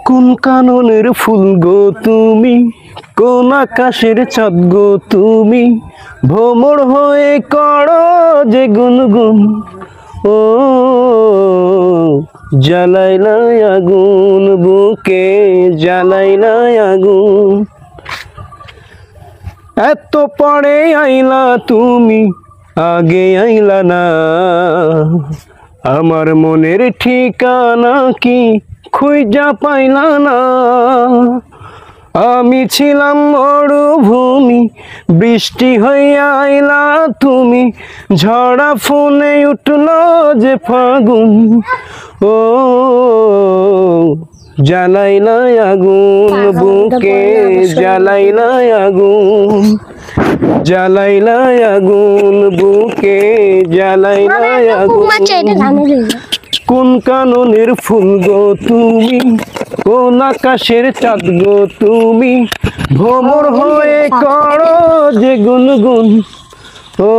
কোন কাননের ফুল গো তুমি, কোন আকাশের চাঁদ গো তুমি, ভ্রমর হয়ে করো যে গুনগুন। ও জ্বালাইলাই আগুন বুকে, জ্বালাইলাই আগুন। এত পরে আইলা তুমি, আগে আইলা না। আমার মনের ঠিকানা কি খুঁজা পাইলা না। আমি ছিলাম মরুভূমি, বৃষ্টি হইয়া আইলা তুমি, ঝড়া ফোনে উঠল যে ফাগুন। ও জ্বালাইলাই আগুন বুকে, জ্বালাইলাই আগুন, জ্বালাইলাই আগুন বুকে, জ্বালাইলাই আগুন। কোন কাননের ফুল গো তুমি, কোন আকাশের চাঁদ গো তুমি, ভ্রমর হয়ে করো যে গুনগুন। ও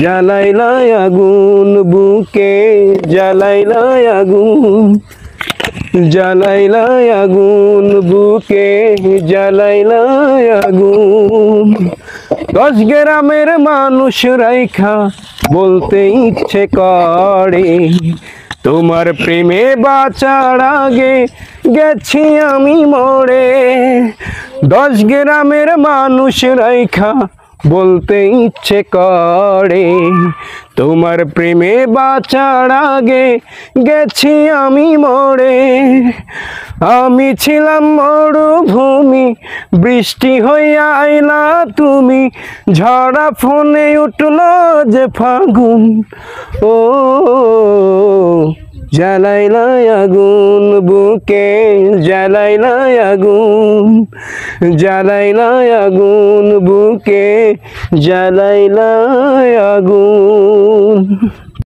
জ্বালাইলাই আগুন বুকে, জ্বালাইলাই আগুন, জ্বালাইলাই আগুন বুকে, জ্বালাইলাই আগুন। 10 গ্রামের মানুষ রাইখা বলতে ইচ্ছে করে, তোমার প্রেমে বাঁচার আগে গেছি আমি মরে। 10 গ্রামের মানুষ রাইখা বলতে ইচ্ছে করে, তোমার প্রেমে বাঁচার আগে গেছি আমি মরে। আমি ছিলাম মরুভূমি, বৃষ্টি হইয়া আইলা তুমি, ঝড়া ফোনে উঠল যে ফাগুন। ও জ্বালাইলাই আগুন বুকে, জ্বালাইলাই আগুন, জ্বালাইলাই আগুন বুকে, জ্বালাইলাই আগুন।